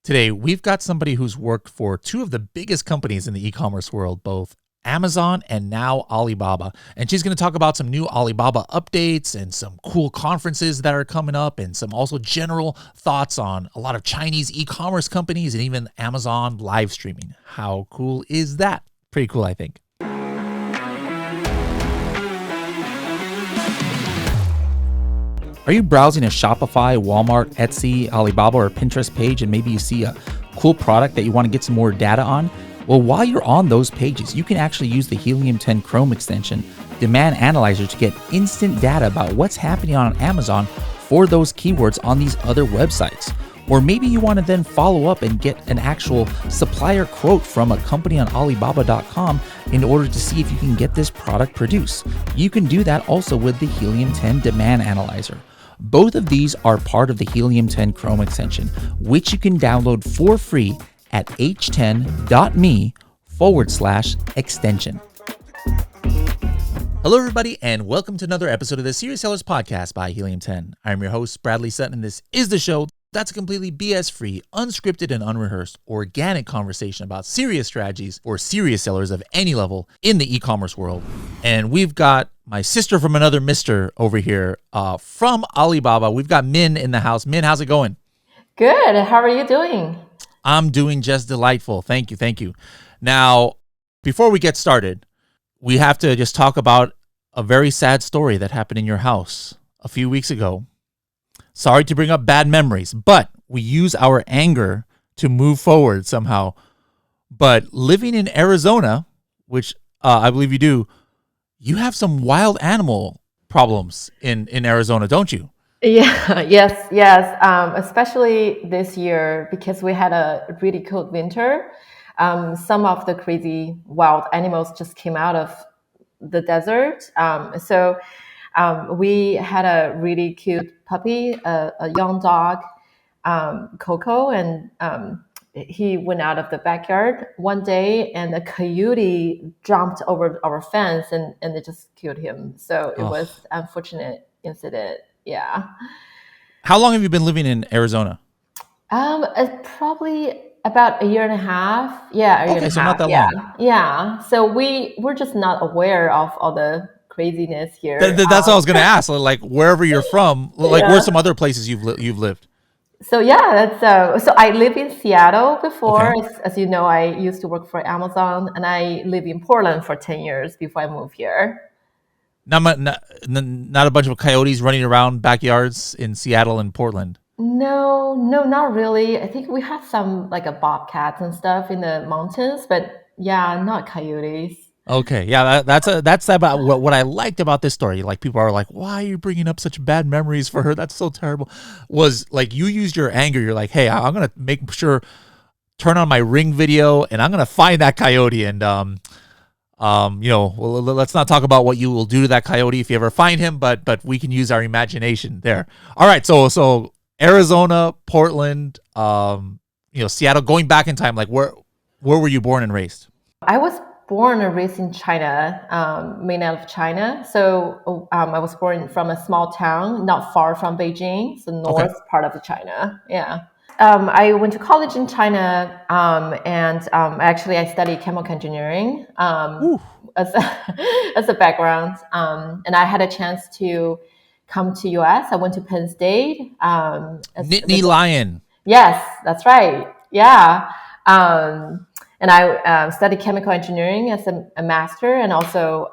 Today, we've got somebody who's worked for two of the biggest companies in the e-commerce world, both Amazon and now Alibaba. And she's going to talk about some new Alibaba updates and some cool conferences that are coming up and some also general thoughts on a lot of Chinese e-commerce companies and even Amazon live streaming. How cool is that? Pretty cool, I think. Are you browsing a Shopify, Walmart, Etsy, Alibaba, or Pinterest page and maybe you see a cool product that you want to get some more data on? Well, while you're on those pages, you can actually use the Helium 10 Chrome extension Demand Analyzer to get instant data about what's happening on Amazon for those keywords on these other websites. Or maybe you want to then follow up and get an actual supplier quote from a company on Alibaba.com in order to see if you can get this product produced. You can do that also with the Helium 10 Demand Analyzer. Both of these are part of the Helium 10 Chrome extension, which you can download for free at h10.me/extension. Hello, everybody, and welcome to another episode of the Serious Sellers Podcast by Helium 10. I'm your host, Bradley Sutton, and this is the show that's a completely BS-free, unscripted, and unrehearsed organic conversation about serious strategies for serious sellers of any level in the e-commerce world. And we've got my sister from another mister over here from Alibaba. We've got Min in the house. Min, how's it going? Good. How are you doing? I'm doing just delightful. Thank you. Now, before we get started, we have to just talk about a very sad story that happened in your house a few weeks ago. Sorry to bring up bad memories, but we use our anger to move forward somehow. But living in Arizona, which I believe you do, you have some wild animal problems in Arizona, don't you? Yeah, yes. Especially this year because we had a really cold winter. Some of the crazy wild animals just came out of the desert. So we had a really cute puppy, a young dog, Coco, and he went out of the backyard one day and a coyote jumped over our fence and it just killed him. So it was an unfortunate incident. Yeah. How long have you been living in Arizona? Probably about a year and a half. Yeah, a year and a half. So not that long. Yeah. So we're just not aware of all the craziness here. That's what I was going to ask. Like wherever you're from, like where are some other places you've lived? So yeah, that's so I live in Seattle before. Okay. As you know, I used to work for Amazon, and I live in Portland for 10 years before I moved here. Not a bunch of coyotes running around backyards in Seattle and Portland. No, not really. I think we have some like a bobcats and stuff in the mountains, but yeah, not coyotes. Okay, yeah, that's about what I liked about this story. Like people are like, "Why are you bringing up such bad memories for her? That's so terrible." Was like you used your anger. You're like, "Hey, I'm gonna make sure turn on my Ring video, and I'm gonna find that coyote." And let's not talk about what you will do to that coyote if you ever find him, but we can use our imagination there. All right, so Arizona, Portland, Seattle. Going back in time, like where were you born and raised? I was born and raised in China, mainland of China. So I was born from a small town not far from Beijing, the north part of China. Yeah. I went to college in China, and actually I studied chemical engineering as a background. And I had a chance to come to US. I went to Penn State. Nittany Lion. Yes, that's right. Yeah. And I studied chemical engineering as a master and also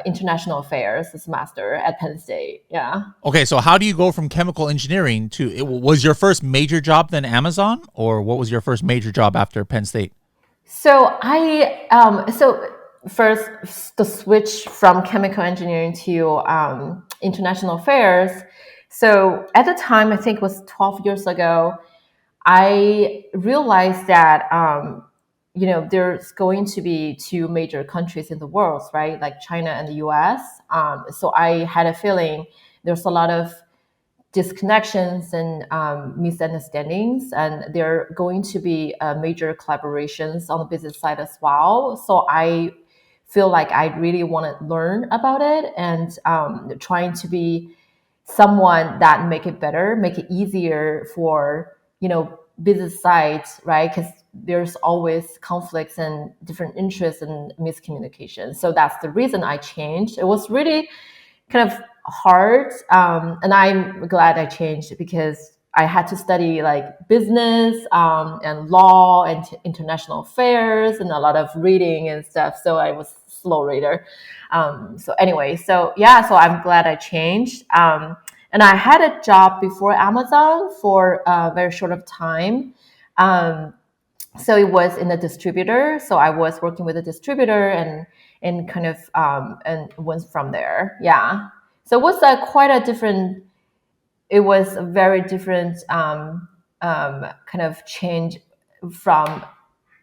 international affairs as a master at Penn State. Yeah. Okay, so how do you go from chemical engineering to, was your first major job then Amazon, or what was your first major job after Penn State? So first the switch from chemical engineering to international affairs. So at the time, I think it was 12 years ago, I realized that there's going to be two major countries in the world, right? Like China and the US. So I had a feeling there's a lot of disconnections and misunderstandings, and there are going to be major collaborations on the business side as well. So I feel like I really want to learn about it and trying to be someone that make it better, make it easier for business side, right? Because there's always conflicts and different interests and miscommunication. So that's the reason I changed. It was really kind of hard, and I'm glad I changed because I had to study like business and law and international affairs and a lot of reading and stuff. So I was a slow reader. So anyway, so yeah, so I'm glad I changed. And I had a job before Amazon for a very short of time. Um, so it was in a distributor. So I was working with a distributor and kind of and went from there. Yeah. So it was quite a different. It was a very different kind of change from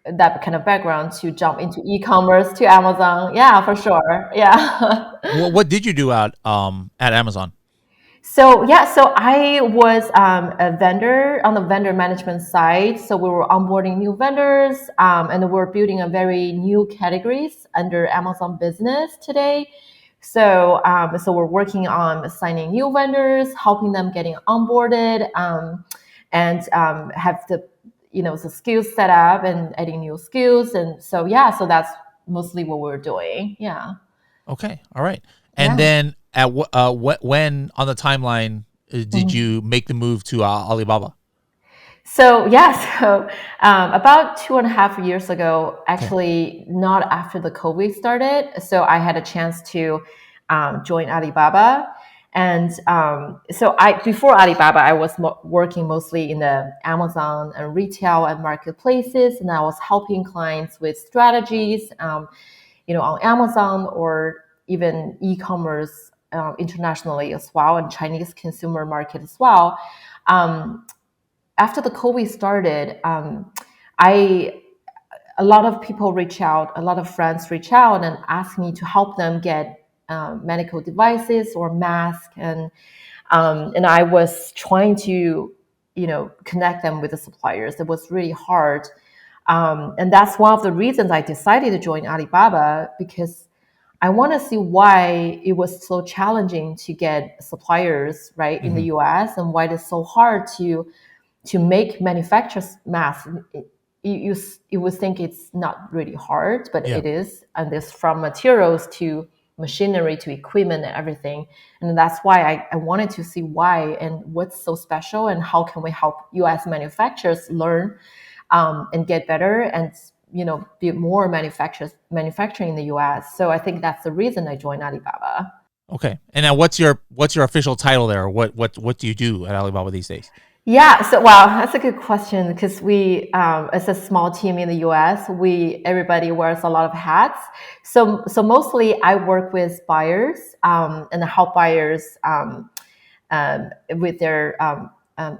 that kind of background to jump into e-commerce to Amazon. Yeah, for sure. Yeah. What did you do at Amazon? So yeah, so I was a vendor on the vendor management side. So we were onboarding new vendors, and we're building a very new categories under Amazon Business today. So so we're working on signing new vendors, helping them getting onboarded, and have the the skills set up and adding new skills. And so yeah, so that's mostly what we're doing. Yeah. Okay, all right. And Yeah. then at when on the timeline did you make the move to Alibaba? So yeah, so about 2.5 years ago, Okay. actually not after the COVID started, so I had a chance to join Alibaba, and so I before Alibaba, I was working mostly in the Amazon and retail and marketplaces, and I was helping clients with strategies, on Amazon or even e-commerce internationally as well, and Chinese consumer market as well. Um, After the COVID started, I a lot of people reach out, a lot of friends reach out and ask me to help them get medical devices or masks, and I was trying to, connect them with the suppliers. It was really hard, and that's one of the reasons I decided to join Alibaba because I want to see why it was so challenging to get suppliers right in the Hmm. U.S. and why it is so hard to make manufacturers masks. You would think it's not really hard, but Yeah. it is. And there's from materials to machinery to equipment and everything. And that's why I wanted to see why and what's so special and how can we help US manufacturers learn and get better and be more manufacturing in the US. So I think that's the reason I joined Alibaba. Okay. And now what's your official title there? What do you do at Alibaba these days? Yeah, so wow, that's a good question because we, as a small team in the US, everybody wears a lot of hats. So mostly I work with buyers and help buyers with their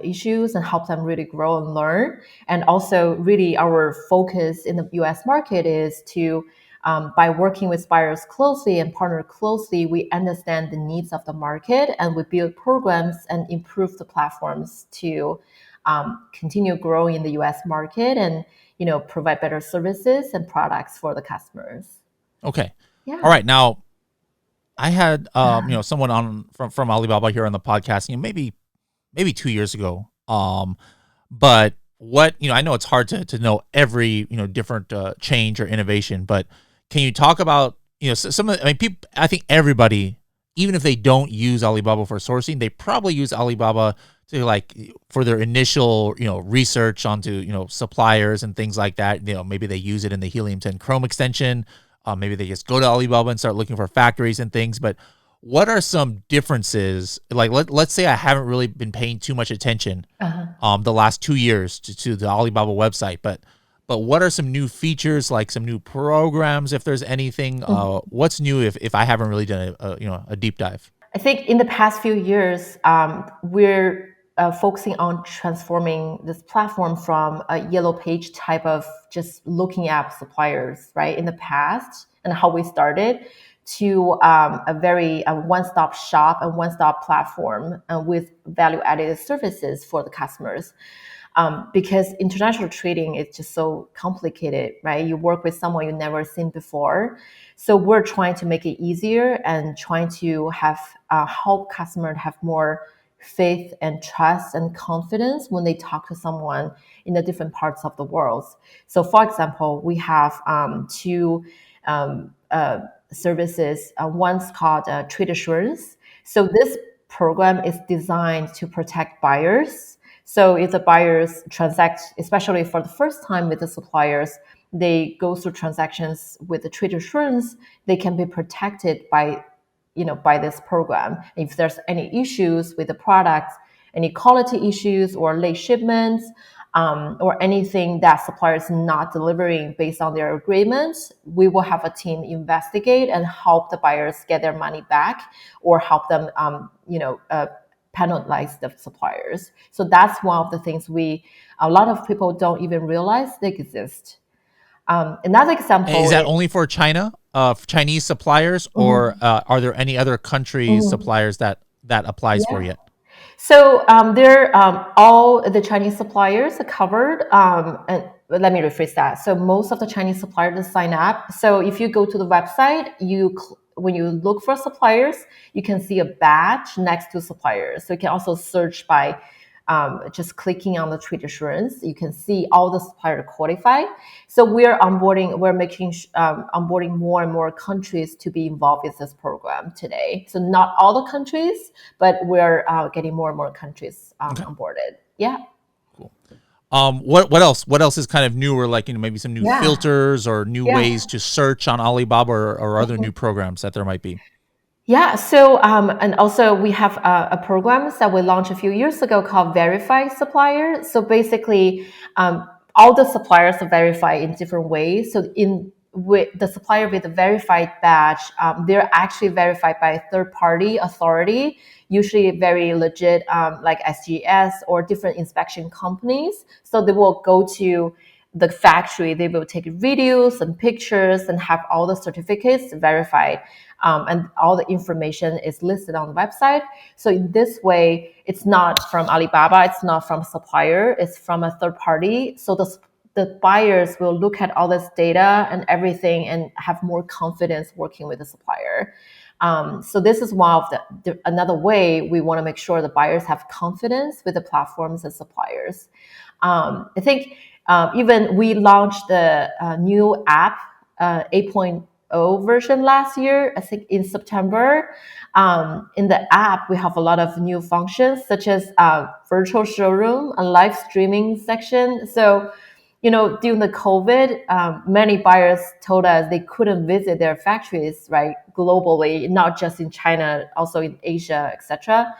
issues and help them really grow and learn. And also, really, our focus in the US market is to, by working with buyers closely and partner closely, we understand the needs of the market and we build programs and improve the platforms to continue growing in the US market and provide better services and products for the customers. Okay. All Yeah. right. Now I had someone on from Alibaba here on the podcast, maybe 2 years ago. But what I know it's hard to know every different change or innovation, but can you talk about some of I mean people I think everybody, even if they don't use Alibaba for sourcing, they probably use Alibaba to like for their initial research onto suppliers and things like that. Maybe they use it in the Helium 10 Chrome extension. Maybe they just go to Alibaba and start looking for factories and things. But what are some differences? Like let's say I haven't really been paying too much attention the last 2 years to the Alibaba website, but what are some new features, like some new programs, if there's anything? What's new if I haven't really done a deep dive? I think in the past few years, we're focusing on transforming this platform from a yellow page type of just looking at suppliers, right, in the past and how we started to a very one-stop shop and one-stop platform with value-added services for the customers. Because international trading is just so complicated, right? You work with someone you've never seen before. So we're trying to make it easier and trying to have help customers have more faith and trust and confidence when they talk to someone in the different parts of the world. So, for example, we have two services. One's called Trade Assurance. So this program is designed to protect buyers. So if the buyers transact, especially for the first time with the suppliers, they go through transactions with the trade assurance, they can be protected by by this program. If there's any issues with the products, any quality issues or late shipments, or anything that supplier is not delivering based on their agreements, we will have a team investigate and help the buyers get their money back or help them, penalize the suppliers. So that's one of the things a lot of people don't even realize they exist. Another example Is that only for China, Chinese suppliers, or are there any other countries' suppliers that applies for yet? So all the Chinese suppliers are covered. And let me rephrase that. So most of the Chinese suppliers sign up. So if you go to the website, when you look for suppliers, you can see a badge next to suppliers. So you can also search by just clicking on the trade assurance. You can see all the suppliers qualified. So we're making onboarding more and more countries to be involved with this program today. So not all the countries, but we're getting more and more countries onboarded. Yeah. Cool. What else? What else is kind of new, or like maybe some new filters or new ways to search on Alibaba, or other new programs that there might be? Yeah, so and also we have a program that we launched a few years ago called Verified Supplier. So basically, all the suppliers are verified in different ways. So with the supplier with a verified badge, they're actually verified by a third-party authority, usually very legit, like SGS or different inspection companies. So they will go to the factory, they will take videos and pictures and have all the certificates verified. And all the information is listed on the website. So in this way, it's not from Alibaba, it's not from supplier, it's from a third party. So the buyers will look at all this data and everything and have more confidence working with the supplier. So this is one of another way we want to make sure the buyers have confidence with the platforms and suppliers. I think even we launched the new app 8.0 version last year, I think in September. In the app, we have a lot of new functions such as virtual showroom, a live streaming section. So, during the COVID, many buyers told us they couldn't visit their factories, right, globally, not just in China, also in Asia, etc.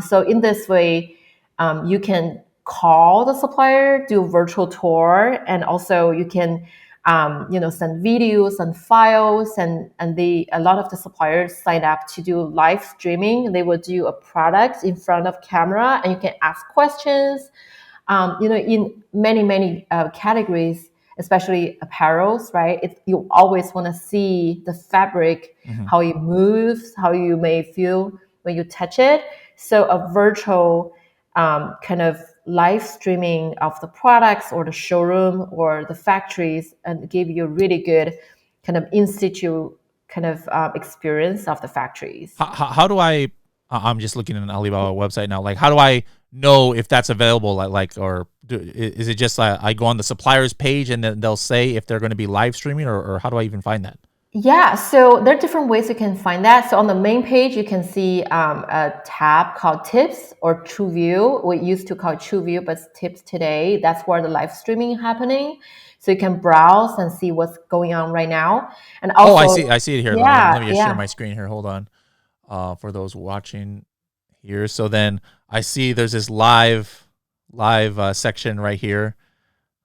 So in this way, you can call the supplier, do virtual tour, and also you can send videos and files, and a lot of the suppliers sign up to do live streaming. They will do a product in front of camera, and you can ask questions. In many categories, especially apparels, right? You always want to see the fabric, how it moves, how you may feel when you touch it. So a virtual kind of live streaming of the products or the showroom or the factories, and give you a really good kind of in-situ kind of experience of the factories. How do I'm just looking at an Alibaba website now. Like, how do I know if that's available? Is it just I go on the supplier's page and then they'll say if they're going to be live streaming, or how do I even find that? Yeah, so there are different ways you can find that. So on the main page, you can see a tab called Tips or True View. We used to call it True View, but it's Tips today. That's where the live streaming is happening. So you can browse and see what's going on right now. And also, I see it here. Yeah, let me just share my screen here. Hold on. For those watching here. So then I see there's this live section right here.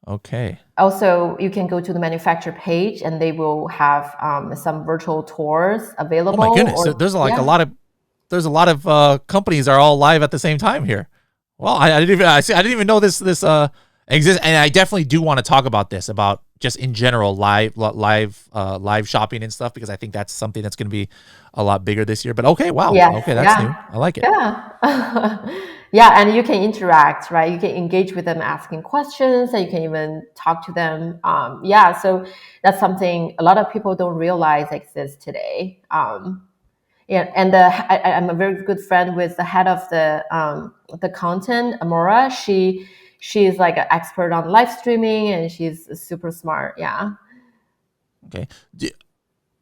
Okay. Also, you can go to the manufacturer page and they will have some virtual tours available. Oh my goodness. There's a lot of companies are all live at the same time here. Well, I didn't even know this exists. And I definitely do want to talk about this, about just in general, live shopping and stuff, because I think that's something that's going to be a lot bigger this year. But okay, wow. Yes, okay, that's new. I like it. Yeah. Yeah, and you can interact, right? You can engage with them asking questions, and you can even talk to them. So that's something a lot of people don't realize exists today. Yeah, and I'm a very good friend with the head of the content, Amora. She's like an expert on live streaming, and she's super smart. Yeah. Okay.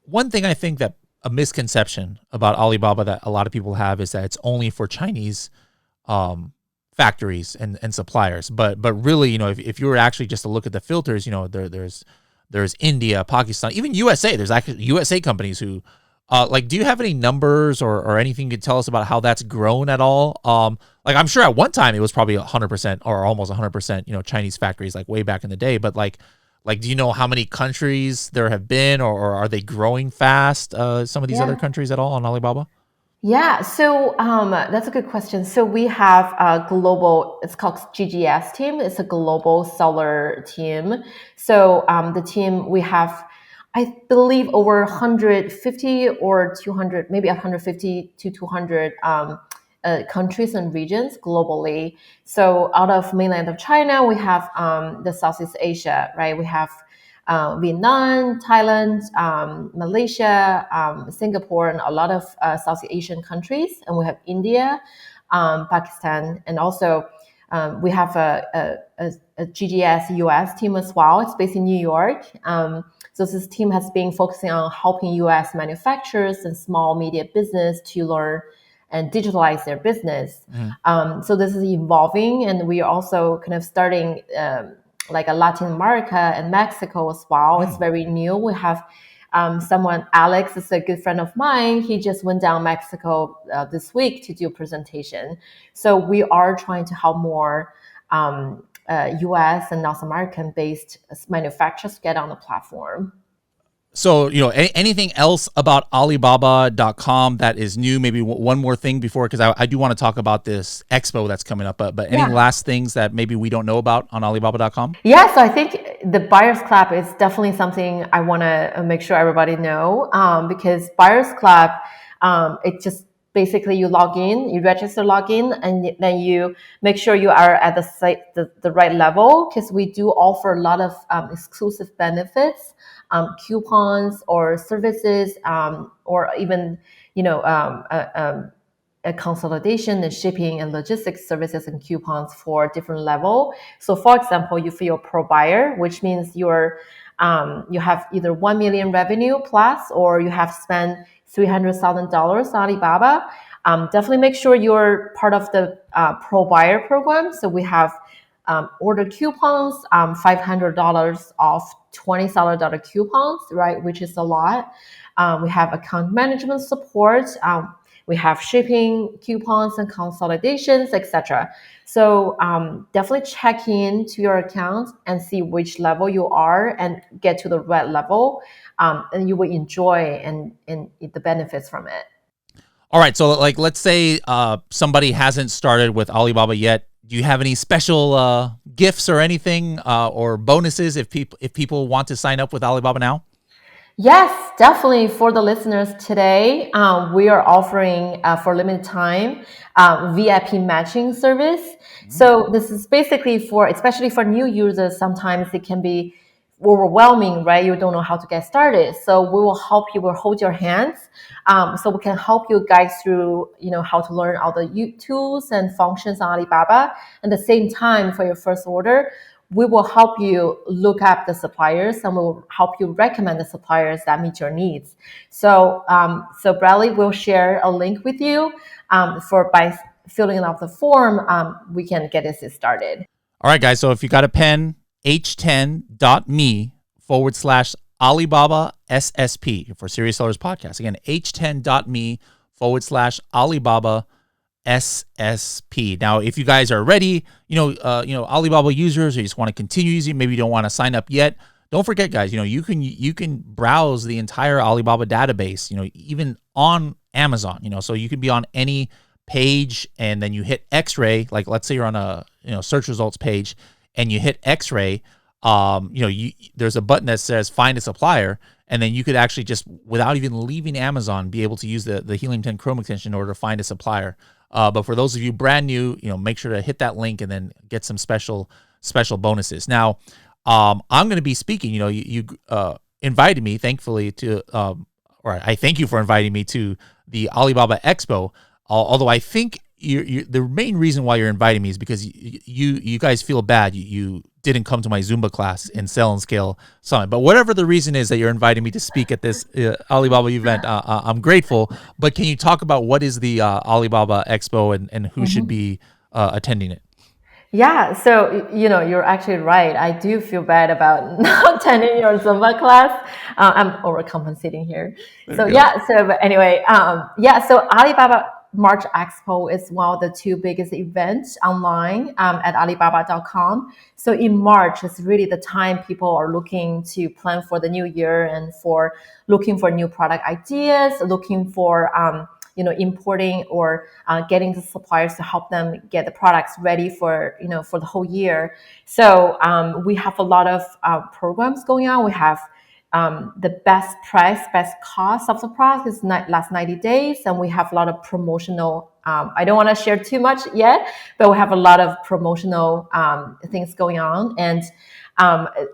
One thing I think that a misconception about Alibaba that a lot of people have is that it's only for Chinese factories and suppliers. But really, you know, if you were actually just to look at the filters, you know, there's India, Pakistan, even USA. There's actually USA companies who like, do you have any numbers or anything you could tell us about how that's grown at all? Like, I'm sure at one time it was probably 100% or almost 100%, you know, Chinese factories, like way back in the day. But like, do you know how many countries there have been, or are they growing fast? Some of these other countries at all on Alibaba? Yeah, so that's a good question. So we have a global, it's called GGS team. It's a global seller team. So the team, we have, I believe, over 150 or 200, maybe 150 to 200 countries and regions globally. So out of mainland of China, we have the Southeast Asia, right? We have Vietnam, Thailand, Malaysia, Singapore, and a lot of Southeast Asian countries. And we have India, Pakistan, and also we have a GGS US team as well. It's based in New York. So this team has been focusing on helping US manufacturers and small media business to learn and digitalize their business. So this is evolving, and we are also kind of starting like a Latin America and Mexico as well. It's very new. We have someone, Alex is a good friend of mine. He just went down Mexico this week to do a presentation. So we are trying to help more US and North American based manufacturers get on the platform. So, you know, anything else about Alibaba.com that is new? Maybe one more thing before, because I do want to talk about this Expo that's coming up. But any last things that maybe we don't know about on Alibaba.com? Yeah, so I think the Buyers Club is definitely something I want to make sure everybody know, because Buyers Club, it just basically you log in, you register login, and then you make sure you are at the site, the right level, because we do offer a lot of exclusive benefits, coupons or services, or even, you know, a consolidation and shipping and logistics services and coupons for different level. So for example, you feel pro buyer, which means you're you have either 1 million revenue plus, or you have spent $300,000 on Alibaba. Definitely make sure you're part of the pro buyer program. So we have order coupons, $500 off $20 coupons, right? Which is a lot. We have account management support. We have shipping coupons and consolidations, etc. So definitely check in to your account and see which level you are and get to the right level, and you will enjoy and the benefits from it. All right. So, like, let's say somebody hasn't started with Alibaba yet. Do you have any special gifts or anything or bonuses if people want to sign up with Alibaba now? Yes, definitely. For the listeners today, we are offering for limited time VIP matching service. So this is basically for, especially for new users, sometimes it can be overwhelming, right? You don't know how to get started. So we will help you, we'll hold your hands. So we can help you guys through, you know, how to learn all the tools and functions on Alibaba. At the same time, for your first order, we will help you look up the suppliers, and we'll help you recommend the suppliers that meet your needs. So, so Bradley will share a link with you for by filling out the form, we can get this started. All right, guys. So if you got a pen, h10.me/Alibaba SSP for Serious Sellers Podcast. Again, h10.me/Alibaba SSP. Now, if you guys are ready, you know, Alibaba users, or you just want to continue using, maybe you don't want to sign up yet. Don't forget, guys, you know, you can browse the entire Alibaba database, you know, even on Amazon, you know, so you could be on any page and then you hit X-ray, like let's say you're on a, you know, search results page and you hit X-ray, you know, there's a button that says find a supplier, and then you could actually just, without even leaving Amazon, be able to use the Helium 10 Chrome extension in order to find a supplier. But for those of you brand new, you know, make sure to hit that link and then get some special bonuses. Now, I'm going to be speaking. You know, you invited me, thankfully, to, or I thank you for inviting me to the Alibaba Expo. Although I think the main reason why you're inviting me is because you guys feel bad you didn't come to my Zumba class in Sell and Scale Summit. But whatever the reason is that you're inviting me to speak at this Alibaba event, I'm grateful. But can you talk about what is the Alibaba Expo and who should be attending it? Yeah, so you're actually right. I do feel bad about not attending your Zumba class. I'm overcompensating here. There you So go. yeah, so but anyway, yeah, so Alibaba March Expo is one of the two biggest events online at Alibaba.com. So in March is really the time people are looking to plan for the new year and for looking for new product ideas, looking for importing or getting the suppliers to help them get the products ready for for the whole year. So we have a lot of programs going on. We have the best price, best cost of the product is last 90 days, and we have a lot of promotional. I don't want to share too much yet, but we have a lot of promotional things going on, and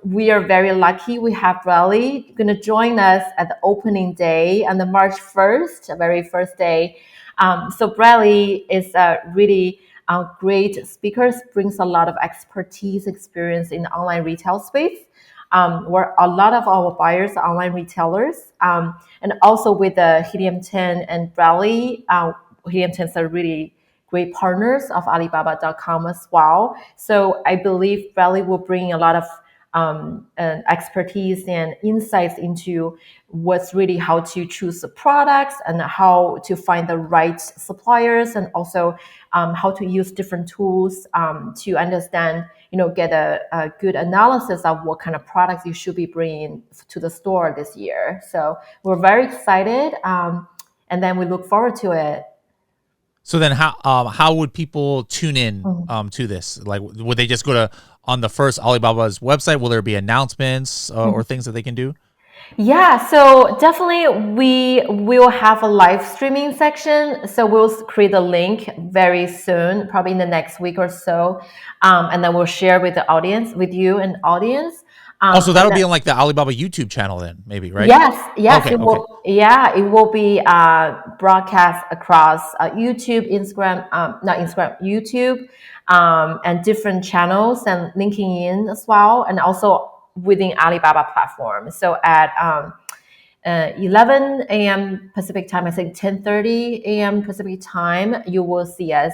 we are very lucky. We have Raleigh going to join us at the opening day on the March 1st, the very first day. So Bradley is a really great speaker, brings a lot of expertise, experience in the online retail space. Where a lot of our buyers are online retailers, and also with the Helium 10 and Bradley, Helium 10 are really great partners of Alibaba.com as well. So I believe Bradley will bring a lot of expertise and insights into what's really how to choose the products and how to find the right suppliers, and also how to use different tools to understand, get a good analysis of what kind of products you should be bringing to the store this year. So we're very excited, and then we look forward to it. So then how would people tune in to this? Like, would they just go to on the first Alibaba's website? Will there be announcements or things that they can do? Yeah, so definitely we will have a live streaming section. So we'll create a link very soon, probably in the next week or so, and then we'll share with the audience, with you and audience. Also, And that'll be then, on like the Alibaba YouTube channel then, maybe, right? yes, Okay, it okay. will. Yeah, it will be broadcast across YouTube, Instagram, not Instagram, YouTube, and different channels, and linking in as well, and also within Alibaba platform. So at 11 a.m. Pacific time, I think 10:30 a.m. Pacific time, you will see us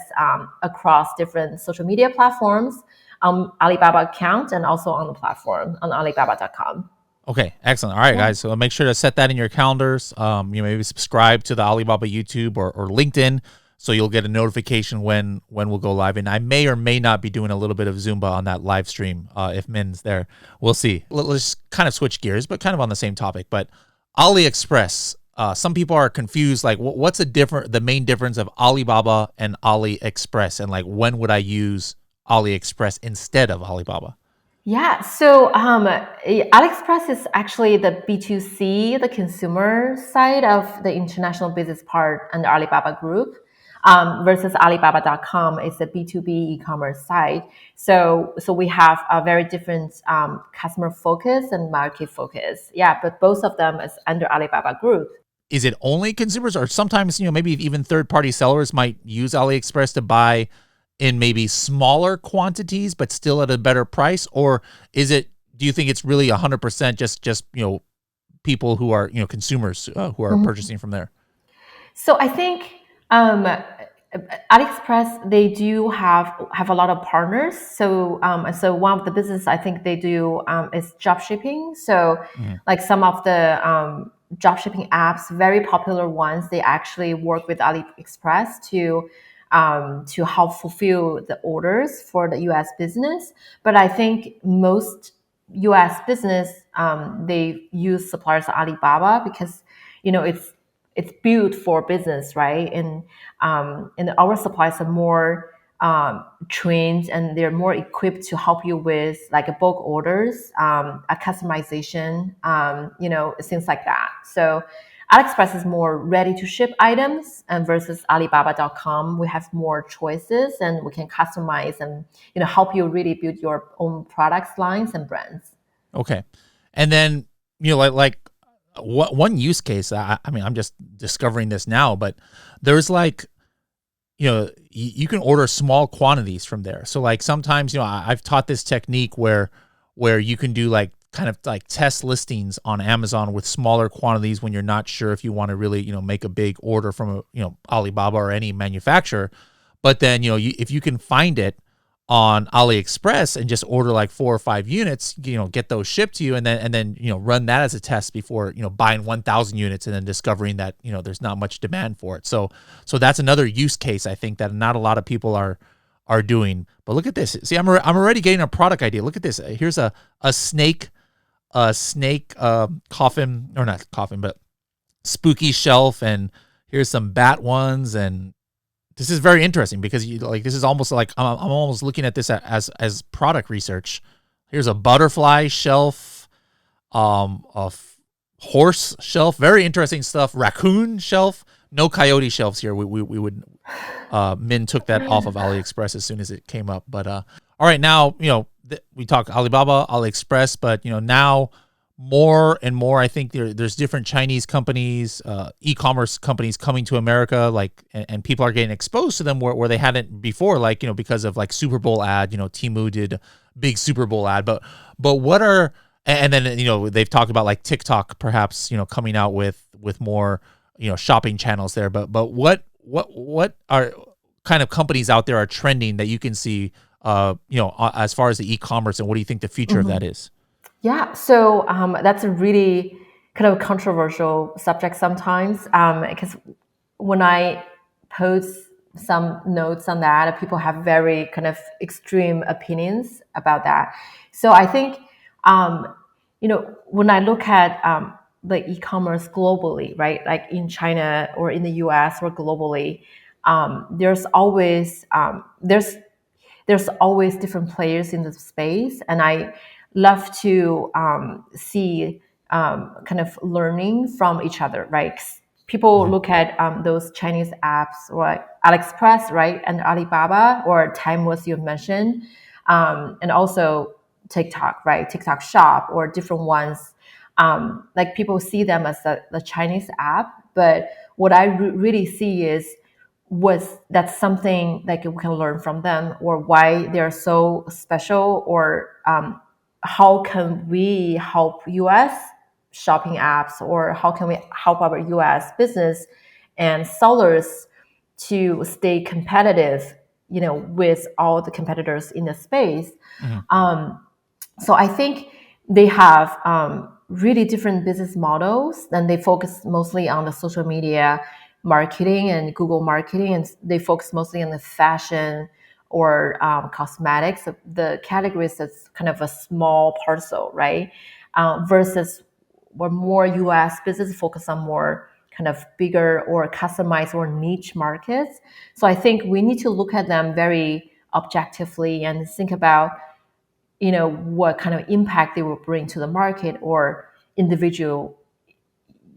across different social media platforms, Alibaba account, and also on the platform on Alibaba.com. Okay, excellent. All right, Yeah. guys. So make sure to set that in your calendars. Maybe subscribe to the Alibaba YouTube or LinkedIn, so you'll get a notification when we'll go live. And I may or may not be doing a little bit of Zumba on that live stream if Min's there. We'll see. Let's kind of switch gears, but kind of on the same topic. But AliExpress. Some people are confused. Like, what's the main difference of Alibaba and AliExpress, and like when would I use AliExpress instead of Alibaba? Yeah, so AliExpress is actually the B2C, the consumer side of the international business part under Alibaba Group, versus Alibaba.com is the B2B e-commerce side. So we have a very different customer focus and market focus. Yeah, but both of them is under Alibaba Group. Is it only consumers, or sometimes maybe even third-party sellers might use AliExpress to buy in maybe smaller quantities but still at a better price? Or do you think it's really 100% just people who are consumers who are purchasing from there? So I think AliExpress, they do have a lot of partners. So one of the business I think they do is drop shipping. So Mhm. like some of the drop shipping apps, very popular ones, they actually work with AliExpress to help fulfill the orders for the U.S. business. But I think most U.S. business, they use suppliers like Alibaba because it's built for business, right? And our suppliers are more trained, and they're more equipped to help you with like a bulk orders, a customization, things like that. So AliExpress is more ready to ship items, and versus Alibaba.com, we have more choices and we can customize and help you really build your own products lines and brands. Okay. And then like one use case, I mean, I'm just discovering this now, but there's like, you can order small quantities from there. So like sometimes, I've taught this technique where you can do like kind of like test listings on Amazon with smaller quantities when you're not sure if you want to really, make a big order from Alibaba or any manufacturer. But then, if you can find it on AliExpress and just order like 4 or 5 units, get those shipped to you, and then run that as a test before buying 1,000 units and then discovering that there's not much demand for it. So that's another use case I think that not a lot of people are doing. But look at this. See, I'm already getting a product idea. Look at this. Here's a snake coffin, or not coffin, but spooky shelf, and here's some bat ones. And this is very interesting because this is almost like I'm almost looking at this as product research. Here's a butterfly shelf, horse shelf, very interesting stuff. Raccoon shelf, no coyote shelves here. We would Min took that off of AliExpress as soon as it came up. But all right, now we talk Alibaba, AliExpress, but now more and more, I think there's different Chinese companies, e-commerce companies coming to America, and people are getting exposed to them where they hadn't before, because of like Super Bowl ad. Temu did a big Super Bowl ad, but what are, and then they've talked about like TikTok perhaps coming out with more shopping channels there. But what are kind of companies out there are trending that you can see as far as the e-commerce, and what do you think the future of that is? Yeah, so that's a really kind of controversial subject sometimes, because when I post some notes on that, people have very kind of extreme opinions about that. So I think, when I look at the e-commerce globally, right, like in China or in the US or globally, there's always different players in the space, and I love to see kind of learning from each other, right? People look at those Chinese apps or AliExpress, right, and Alibaba or Timeless you've mentioned, and also TikTok, right, TikTok Shop or different ones. Like people see them as the Chinese app, but what I really see is that's something like we can learn from them, or why they're so special, or how can we help US shopping apps, or how can we help our US business and sellers to stay competitive, with all the competitors in the space. So I think they have really different business models, and they focus mostly on the social media marketing and Google marketing, and they focus mostly on the fashion or cosmetics, the categories that's kind of a small parcel, right? Versus where more US business focus on more kind of bigger or customized or niche markets. So I think we need to look at them very objectively and think about what kind of impact they will bring to the market or individual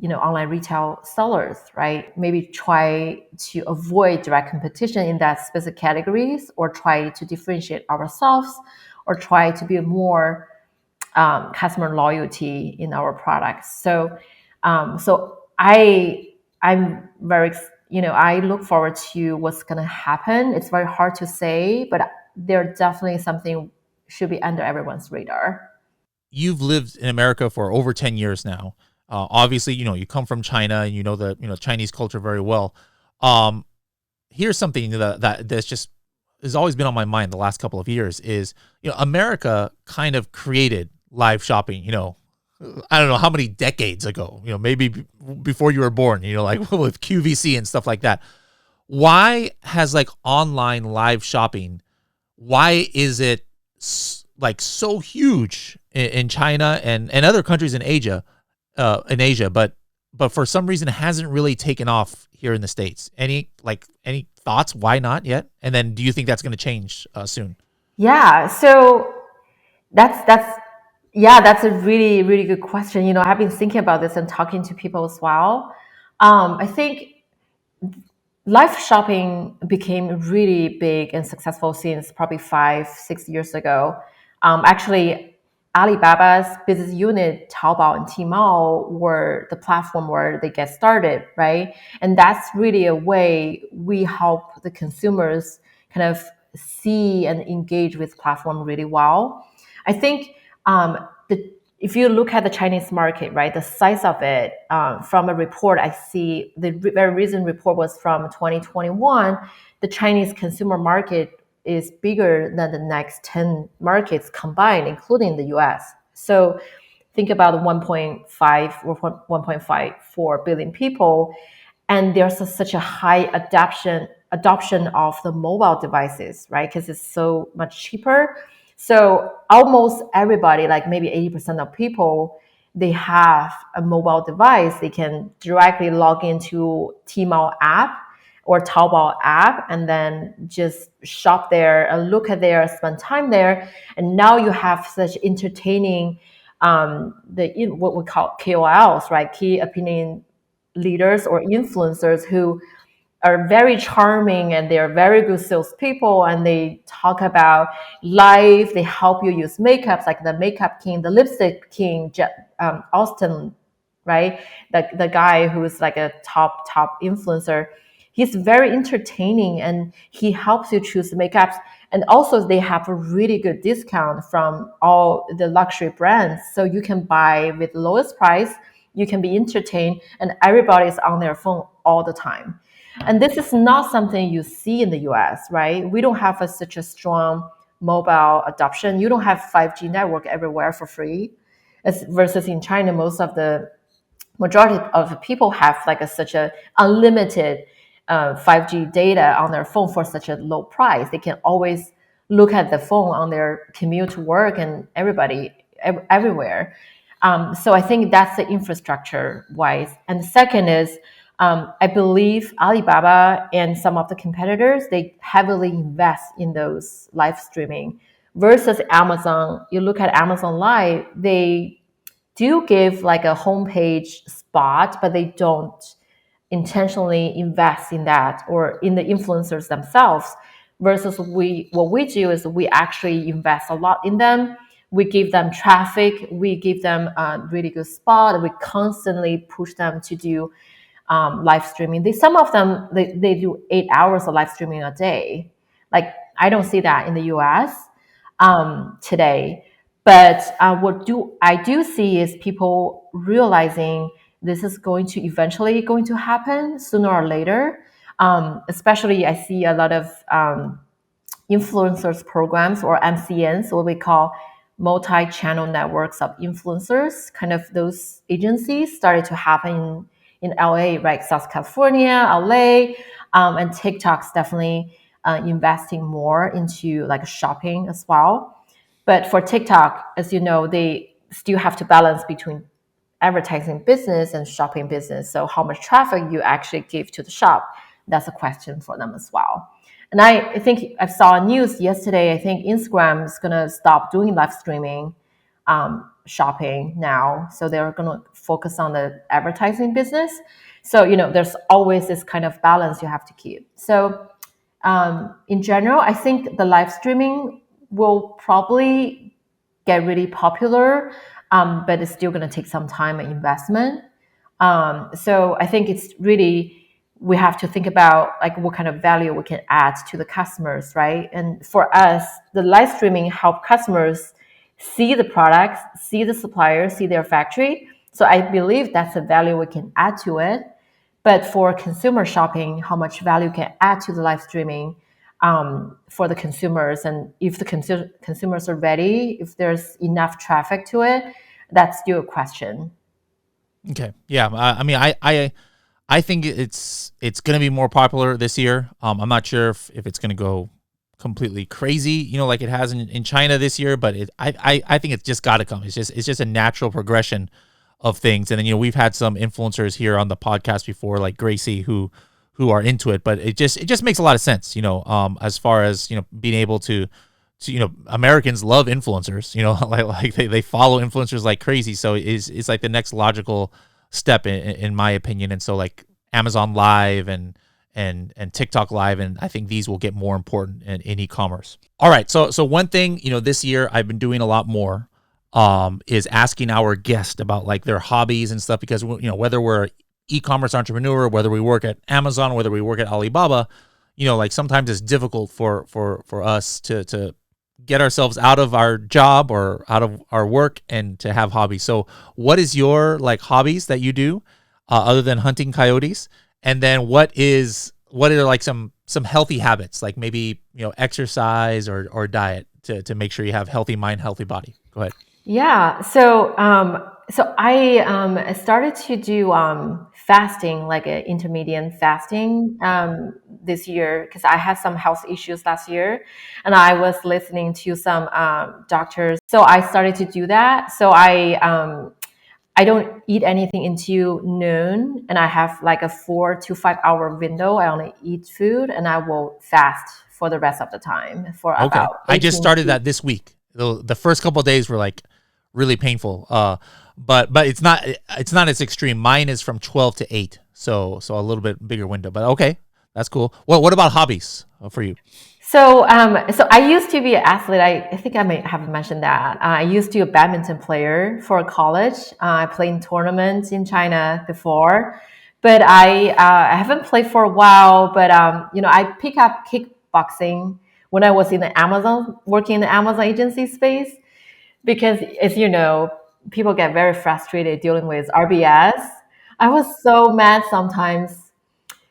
online retail sellers, right? Maybe try to avoid direct competition in that specific categories, or try to differentiate ourselves, or try to be more customer loyalty in our products. So I'm very, I look forward to what's going to happen. It's very hard to say, but they're definitely something should be under everyone's radar. You've lived in America for over 10 years now. Obviously, you come from China, and the Chinese culture very well. Here's something that's just has always been on my mind the last couple of years is, America kind of created live shopping, I don't know how many decades ago, maybe before you were born, like with QVC and stuff like that. Why has like online live shopping, why is it like so huge in China and other countries in Asia, but for some reason it hasn't really taken off here in the States? Any thoughts why not yet? And then do you think that's going to change soon? Yeah, so that's yeah, that's a really really good question. I've been thinking about this and talking to people as well. I think live shopping became really big and successful since probably 5-6 years ago. Actually, Alibaba's business unit, Taobao and Tmall, were the platform where they get started, right? And that's really a way we help the consumers kind of see and engage with platform really well. I think if you look at the Chinese market, right, the size of it, from a report I see, the very recent report was from 2021, the Chinese consumer market is bigger than the next 10 markets combined, including the US. So think about 1.5 or 1.54 billion people, and there's such a high adoption of the mobile devices, right? Because it's so much cheaper. So almost everybody, like maybe 80% of people, they have a mobile device. They can directly log into Tmall app or Taobao app and then just shop there and look at there, spend time there. And now you have such entertaining what we call KOLs, right? Key opinion leaders or influencers who are very charming and they're very good salespeople, and they talk about life. They help you use makeups, like the makeup king, the lipstick king, Austin, right? The guy who's like a top influencer. He's very entertaining and he helps you choose the makeups. And also they have a really good discount from all the luxury brands. So you can buy with the lowest price, you can be entertained, and everybody's on their phone all the time. And this is not something you see in the US, right? We don't have such a strong mobile adoption. You don't have 5G network everywhere for free. Versus in China, most of the majority of the people have like such a unlimited 5G data on their phone for such a low price. They can always look at the phone on their commute to work and everywhere. So I think that's the infrastructure wise. And the second is, I believe Alibaba and some of the competitors, they heavily invest in those live streaming versus Amazon. You look at Amazon Live, they do give like a homepage spot, but they don't intentionally invest in that or in the influencers themselves. Versus what we do is we actually invest a lot in them. We give them traffic, we give them a really good spot, we constantly push them to do live streaming. Some of them they do 8 hours of live streaming a day. Like I don't see that in the US today. But I do see is people realizing this is going to eventually going to happen sooner or later. Especially I see a lot of influencers programs or MCNs, what we call multi-channel networks of influencers. Kind of those agencies started to happen in LA, right? South California, LA, and TikTok's definitely investing more into like shopping as well. But for TikTok, as you know, they still have to balance between advertising business and shopping business. So how much traffic you actually give to the shop, that's a question for them as well. And I think I saw news yesterday, I think Instagram is going to stop doing live streaming shopping now. So they're going to focus on the advertising business. So, there's always this kind of balance you have to keep. So in general, I think the live streaming will probably get really popular, but it's still going to take some time and investment. So I think it's really, we have to think about like what kind of value we can add to the customers, right? And for us, the live streaming help customers see the products, see the suppliers, see their factory. So I believe that's a value we can add to it. But for consumer shopping, how much value can add to the live streaming for the consumers, and if the consumers are ready, if there's enough traffic to it, that's still a question. Okay, yeah. I mean, I think it's going to be more popular this year. I'm not sure if it's going to go completely crazy, like it has in China this year, but I think it's just got to come. It's just a natural progression of things. And then we've had some influencers here on the podcast before, like Gracie, who are into it, but it just makes a lot of sense, as far as being able to Americans love influencers, like they follow influencers like crazy. So it's like the next logical step in my opinion. And so like Amazon Live and TikTok Live, and I think these will get more important in e-commerce. All right, so one thing this year I've been doing a lot more. is asking our guest about like their hobbies and stuff, because whether we're e-commerce entrepreneur, whether we work at Amazon, whether we work at Alibaba, like sometimes it's difficult for us to get ourselves out of our job or out of our work and to have hobbies. So what is your like hobbies that you do other than hunting coyotes? And then what are like some healthy habits, like maybe, exercise or diet to make sure you have healthy mind, healthy body? Go ahead. Yeah. So I started to do fasting, like intermittent fasting, this year because I had some health issues last year, and I was listening to some doctors. So I started to do that. So I don't eat anything until noon, and I have like a 4 to 5 hour window. I only eat food, and I will fast for the rest of the time for Okay. about I just 18 started to. that this week. The first couple of days were like really painful. But it's not as extreme. Mine is from 12 to 8. So a little bit bigger window. But okay. That's cool. Well, what about hobbies for you? So I used to be an athlete. I think I may have mentioned that. I used to be a badminton player for college. I played in tournaments in China before, but I haven't played for a while. But I pick up kickboxing when I was in the Amazon, working in the Amazon agency space, because as you know, people get very frustrated dealing with RBS. I was so mad sometimes.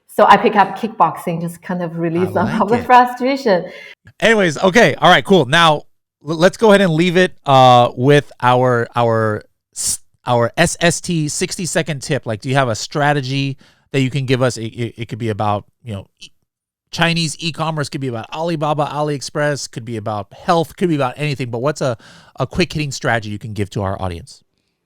So I pick up kickboxing, just kind of I release some of like the it. frustration. Anyways, okay. All right, cool. Now let's go ahead and leave it with our SST 60-second tip. Like, do you have a strategy that you can give us? It could be about, Chinese e-commerce, could be about Alibaba, AliExpress, could be about health, could be about anything. But what's a quick hitting strategy you can give to our audience?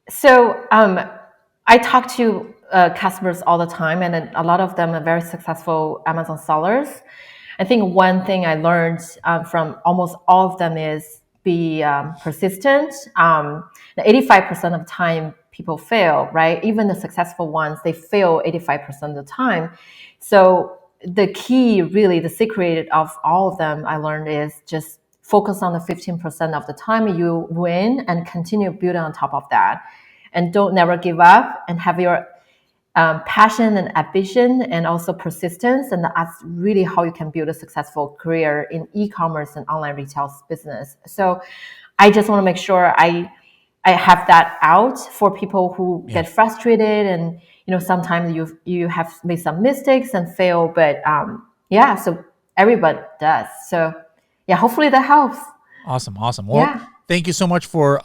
So I talk to customers all the time, and a lot of them are very successful Amazon sellers. I think one thing I learned from almost all of them is be persistent. 85% of the time, people fail, right? Even the successful ones, they fail 85% of the time. So the key, really, the secret of all of them I learned is just focus on the 15% of the time you win and continue building on top of that. And don't never give up, and have your passion and ambition and also persistence. And that's really how you can build a successful career in e-commerce and online retail business. So I just want to make sure I have that out for people who Yeah. get frustrated, and sometimes you have made some mistakes and fail, but yeah, so everybody does. So yeah, hopefully that helps. Awesome. Well, Yeah. thank you so much for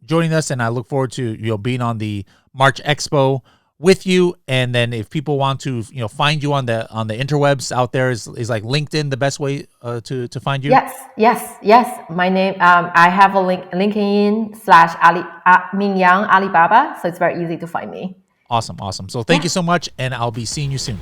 joining us, and I look forward to being on the March Expo with you. And then if people want to find you on the interwebs out there, is like LinkedIn the best way to find you? Yes. My name. I have a LinkedIn / Ali Min Yang Alibaba, so it's very easy to find me. Awesome. So thank Yeah. you so much, and I'll be seeing you soon.